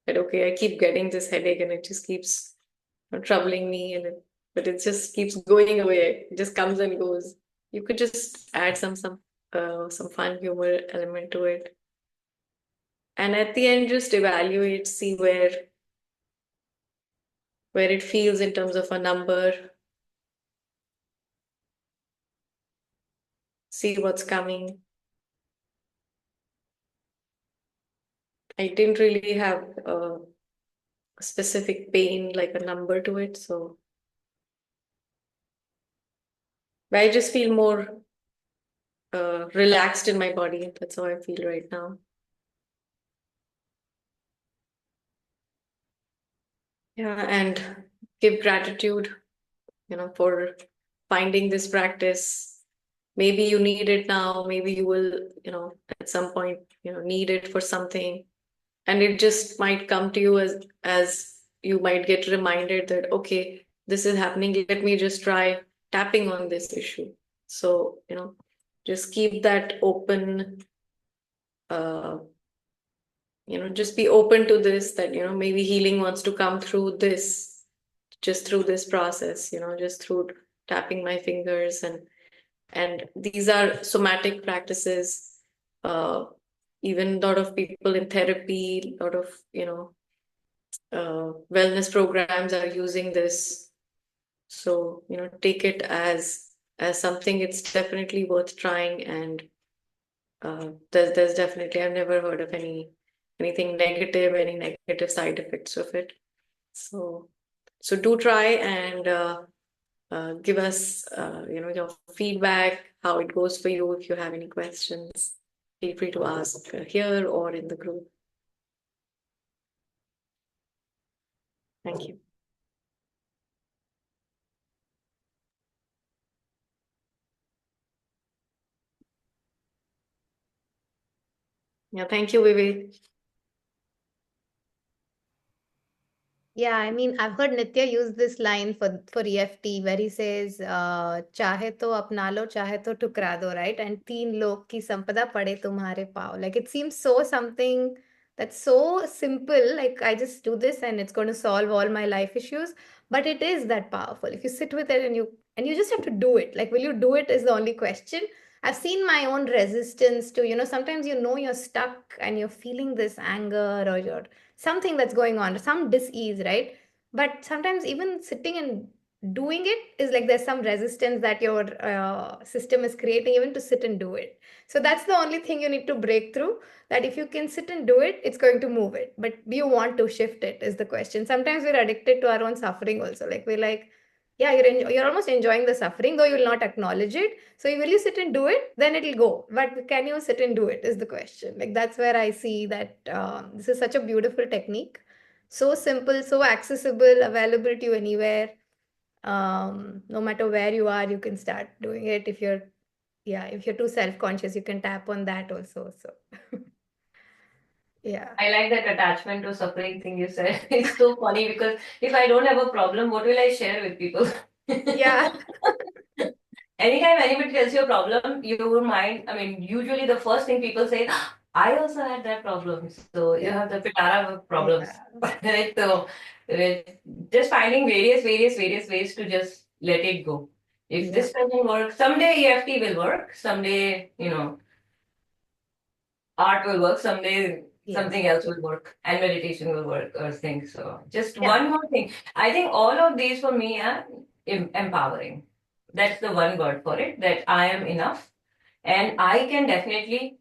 That okay, I keep getting this headache and it just keeps troubling me, but it just keeps going away. It just comes and goes. You could just add some fun humor element to it, and at the end, just evaluate, see where it feels in terms of a number. See what's coming. I didn't really have a specific pain, like a number to it, so but I just feel more relaxed in my body. That's how I feel right now. Yeah, and give gratitude, for finding this practice. Maybe you need it now, maybe you will, at some point, need it for something. And it just might come to you as you might get reminded that, okay, this is happening. Let me just try tapping on this issue. So, just keep that open, uh, just be open to this, that, maybe healing wants to come through this, just through this process, just through tapping my fingers. And these are somatic practices. Even a lot of people in therapy, a lot of, wellness programs are using this. So, take it as something it's definitely worth trying. And there's definitely, I've never heard of anything negative, any negative side effects of it. So do try and give us, your feedback, how it goes for you, if you have any questions. feel free to ask here or in the group. Thank you. Yeah, thank you, Vivek. Yeah, I mean, I've heard Nitya use this line for EFT where he says, "चाहे तो अपना लो, चाहे तो ठुकरा दो," right? And तीन लोग की संपदा पड़े तुम्हारे पाँव. Like it seems so something that's so simple. Like I just do this and it's going to solve all my life issues. But it is that powerful. If you sit with it and you just have to do it. Like, will you do it is the only question. I've seen my own resistance to, sometimes you're stuck and you're feeling this anger or you're something that's going on, some dis-ease, right? But sometimes even sitting and doing it is like there's some resistance that your system is creating even to sit and do it. So that's the only thing you need to break through, that if you can sit and do it, it's going to move it. But do you want to shift it is the question. Sometimes we're addicted to our own suffering also. Like we're like, yeah, you're almost enjoying the suffering, though you will not acknowledge it. So will you sit and do it? Then it'll go. But can you sit and do it is the question. Like that's where I see that this is such a beautiful technique. So simple, so accessible, available to you anywhere. No matter where you are, you can start doing it. If you're too self-conscious, you can tap on that also. So yeah. I like that attachment to suffering thing you said. It's so funny because if I don't have a problem, what will I share with people? Yeah. Anytime anybody tells you a problem, your mind, I mean, usually the first thing people say, I also had that problem. So you Yeah. have the pitara of problems. Yeah. Right? So just finding various ways to just let it go. If Yeah. this doesn't work, someday EFT will work. Someday, art will work. Someday Yeah. something else will work and meditation will work or things. So just Yeah. one more thing. I think all of these for me are empowering. That's the one word for it, that I am enough. And I can definitely,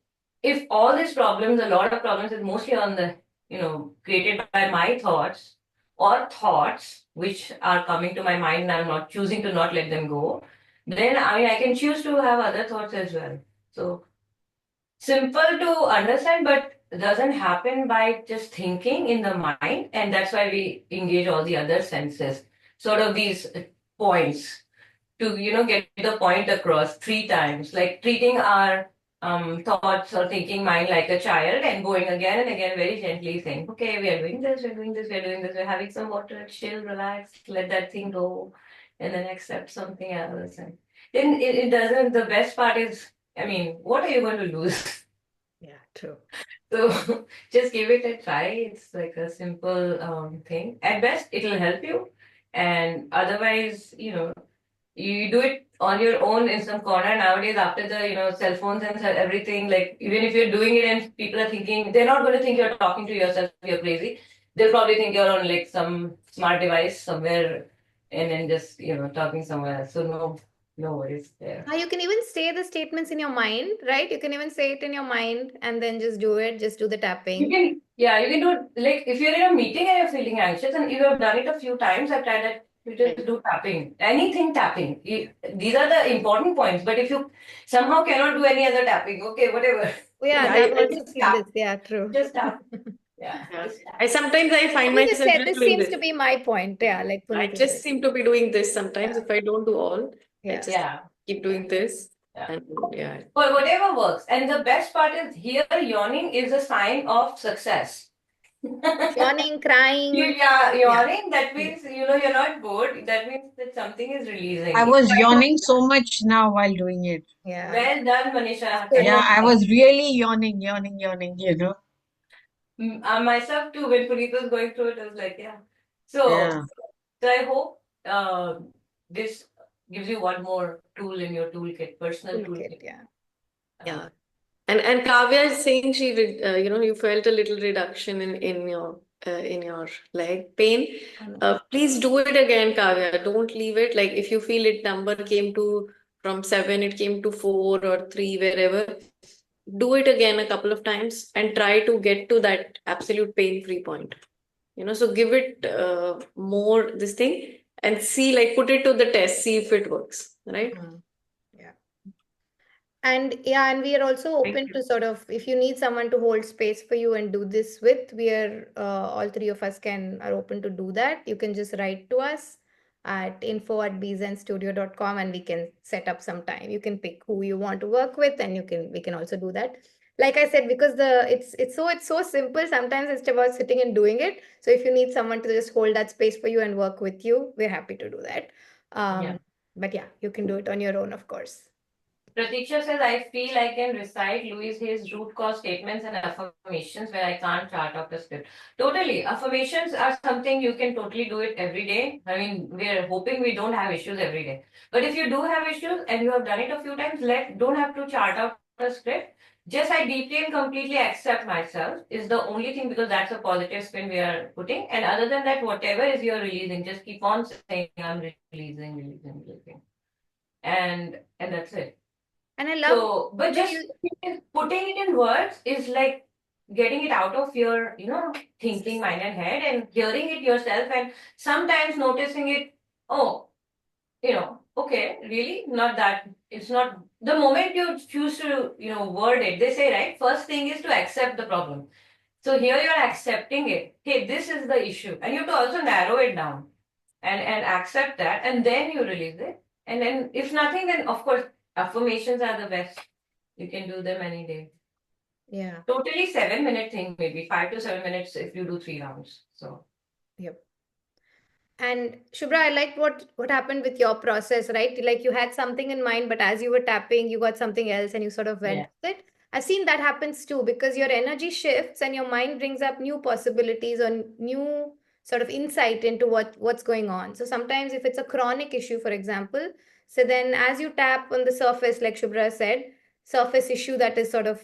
if all these problems, a lot of problems is mostly on the, created by my thoughts or thoughts which are coming to my mind and I'm not choosing to not let them go, then I can choose to have other thoughts as well. So simple to understand, but doesn't happen by just thinking in the mind. And that's why we engage all the other senses, sort of these points to, get the point across 3 times, like treating our thoughts or thinking mind like a child and going again and again very gently saying, okay, we are doing this, we're doing this, we're doing this, we're having some water, chill, relax, let that thing go, and then accept something else. And then it doesn't, the best part is, I mean, what are you going to lose? Yeah. True. So just give it a try. It's like a simple thing. At best, it'll help you. And otherwise, you do it on your own in some corner nowadays after the, cell phones and everything. Like, even if you're doing it and people are thinking, they're not going to think you're talking to yourself, you're crazy. They'll probably think you're on like some smart device somewhere and then just, talking somewhere else. So no worries there. You can even say the statements in your mind, right? You can even say it in your mind and then just do it, just do the You tapping. can, yeah, you can do it. Like if you're in a meeting and you're feeling anxious and you have done it a few times, I've tried that. You just do tapping, anything tapping. These are the important points. But if you somehow cannot do any other tapping, okay, whatever. Oh, yeah, Yeah, I've I also Just seen tap. this. Yeah, true. Just tap. Yeah, yeah. just tap. I sometimes I find You just myself said just this doing seems this. to be my point. Yeah, like I Puneet just said. seem to be doing this sometimes. Yeah. If I don't do all, I Yeah. just Yeah, keep doing this. yeah. And yeah. But whatever works. And the best part is here, yawning is a sign of success. Yawning, crying. Yeah, Yeah. yawning, that means, you're not bored. That means that something is releasing. I If was I don't, yawning so much now while doing it. Yeah. well done, Manisha. Good. Kind Yeah, of, I was really yawning. myself too, when Puneet was going through it, I was like, yeah. So, Yeah. so I hope this gives you one more tool in your toolkit, personal Toolkit. toolkit. Yeah. Yeah. And Kavya is saying you felt a little reduction in your leg pain. Oh, no. Please do it again, Kavya. Don't leave it. Like if you feel it number came to from 7, it came to 4 or 3, wherever. Do it again a couple of times and try to get to that absolute pain-free point. So give it more this thing and see, like put it to the test, see if it works, right? Mhm. Yeah. And yeah, and we are also Thank open you. to sort of, if you need someone to hold space for you and do this with, we are all three of us are open to do that. You can just write to us at info@bzenstudio.com and we can set up some time. You can pick who you want to work with, and we can also do that. Like I said, because it's so simple. Sometimes it's about sitting and doing it. So if you need someone to just hold that space for you and work with you, we're happy to do that. Yeah. But yeah, you can do it on your own, of course. Pratiksha says, I feel I can recite Louis Hay's root cause statements and affirmations where I can't chart off the script. Totally. Affirmations are something you can totally do it every day. I mean, we're hoping we don't have issues every day. But if you do have issues and you have done it a few times, don't have to chart out a script. Just I deeply and completely accept myself is the only thing, because that's a positive spin we are putting. And other than that, whatever is you're releasing, just keep on saying, I'm releasing. And that's it. And I love So, but the just you. putting it in words is like getting it out of your, thinking mind and head, and hearing it yourself, and sometimes noticing it. Oh, okay, really? Not that. It's not the moment you choose to, word it. They say, right? First thing is to accept the problem. So here you're accepting it. Hey, this is the issue. And you have to also narrow it down and accept that, and then you release it. And then if nothing, then of course affirmations are the best. You can do them any day. Yeah. Totally 7 minute thing, maybe 5 to 7 minutes if you do 3 rounds. So Yep. And Shubhra, I liked what happened with your process, right? Like you had something in mind, but as you were tapping, you got something else and you sort of went yeah. with it. I've seen that happens too, because your energy shifts and your mind brings up new possibilities or new sort of insight into what's going on. So sometimes if it's a chronic issue, for example, so then as you tap on the surface, like Shubhra said, surface issue that is sort of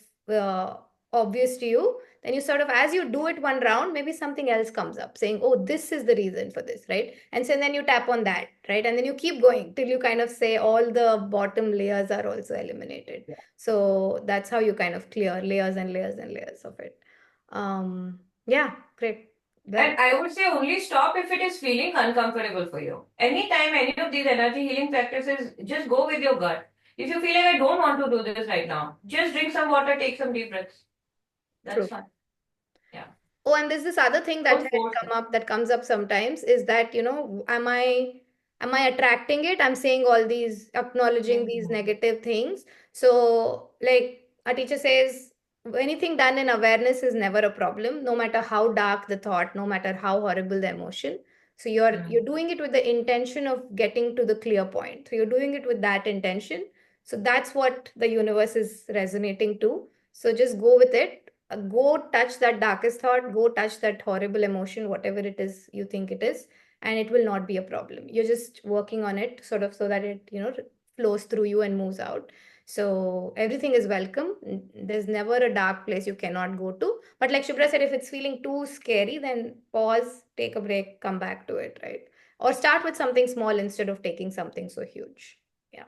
obvious to you, then you sort of, as you do it one round, maybe something else comes up saying, oh, this is the reason for this, right? And so then you tap on that, right? And then you keep going till you kind of say all the bottom layers are also eliminated. Yeah. So that's how you kind of clear layers and layers and layers of it. Yeah, great. And I would say only stop if it is feeling uncomfortable for you. Anytime any of these energy healing practices, just go with your gut. If you feel like I don't want to do this right now, just drink some water, take some deep breaths. That's True. fine. Yeah. Oh, and there's this other thing that Don't had force it. come up that comes up sometimes is that, am I attracting it? I'm saying all these, acknowledging these Mhm. negative things. So, like our teacher says, anything done in awareness is never a problem, no matter how dark the thought, no matter how horrible the emotion. So you're doing it with the intention of getting to the clear point. So you're doing it with that intention. So that's what the universe is resonating to. So just go with it, go touch that darkest thought, go touch that horrible emotion, whatever it is you think it is, and it will not be a problem. You're just working on it sort of so that it, flows through you and moves out. So everything is welcome. There's never a dark place you cannot go to. But like Shubhra said, if it's feeling too scary, then pause, take a break, come back to it, right? Or start with something small instead of taking something so huge. Yeah.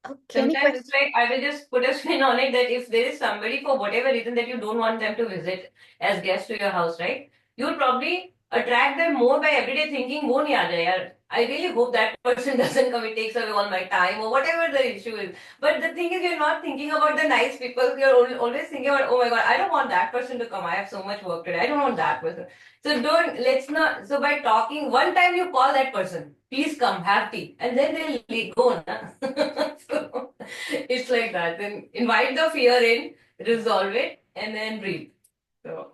Okay, any Sometimes it's questions? like I will just put a spin on it that if there is somebody for whatever reason that you don't want them to visit as guests to your house, right? You'll probably attract them more by everyday thinking, wo nahi aa jaye yaar. I really hope that person doesn't come, it takes away all my time or whatever the issue is. But the thing is, you're not thinking about the nice people. You're always thinking about, oh my God, I don't want that person to come. I have so much work today. I don't want that person. So let's not, so by talking, one time you call that person, please come, have tea. And then they'll go. Na? So it's like that. Then invite the fear in, resolve it, and then breathe. So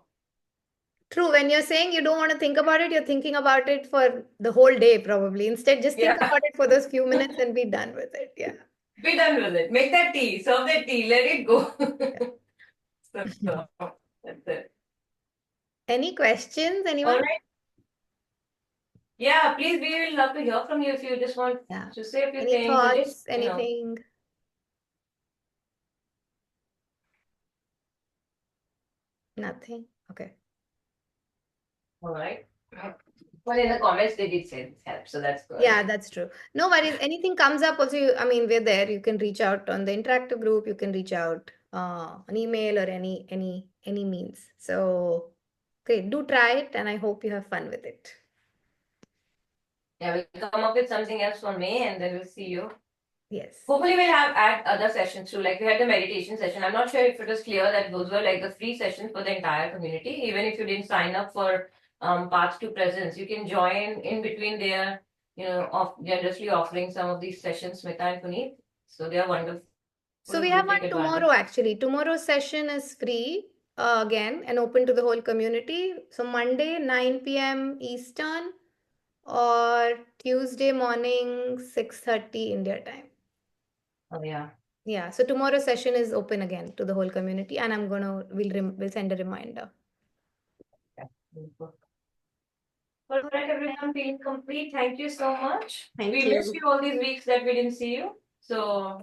True. When you're saying you don't want to think about it, you're thinking about it for the whole day, probably. Instead, just think yeah, about it for those few minutes and be done with it. Yeah. be done with it. Make that tea, serve that tea, let it go. So that's it. Any questions, All anyone? right. Yeah, please, we will love to hear from you if you just want Yeah. to say a few Any things or just, thoughts? Anything? Nothing. Okay. all right. Well, in the comments, they did say this helps, so that's good. Yeah, that's true. No worries. Anything comes up, also, we're there. You can reach out on the interactive group. You can reach out an email or any means. So, okay, do try it, and I hope you have fun with it. Yeah, we'll come up with something else for May and then we'll see you. Yes. Hopefully we'll add other sessions too. Like we had the meditation session. I'm not sure if it was clear that those were like the free sessions for the entire community. Even if you didn't sign up for Paths to Presence, you can join in between their, generously offering some of these sessions, Smita and Puneet. So they are wonderful. So we Do have take one advantage. tomorrow actually. Tomorrow's session is free again and open to the whole community. So Monday 9 p.m. Eastern or Tuesday morning 6:30 India time. Oh yeah. Yeah, so tomorrow's session is open again to the whole community, and we'll send a reminder. Okay. All right, everyone, feeling complete. Thank you so much. Thank We you. missed you all these weeks that we didn't see you. So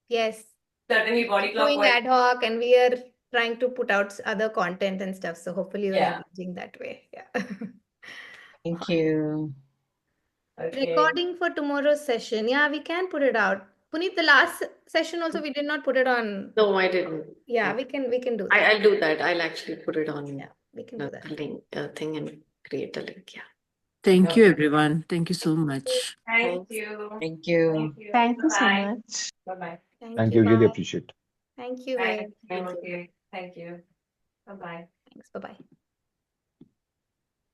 Yes, certainly body clock doing wise. ad hoc, and we are trying to put out other content and stuff. So hopefully you're Yeah. engaging that way. Yeah. Thank you. Okay. Recording for tomorrow's session. Yeah, we can put it out. Puneet, the last session also we did not put it on. No, I didn't. Yeah, No. we can do that. I'll do that. I'll actually put it on Yeah, we can do that. link thing and create a link. Yeah. Thank you, Okay. everyone. Thank you so much. Thank Thanks. you. Thank you. Thank you. Thank you so Bye. much. Bye-bye. Thank you. Really Bye. appreciate. Thank you. Thank Thank you. you. Thank you. Bye-bye. Thanks. Bye-bye.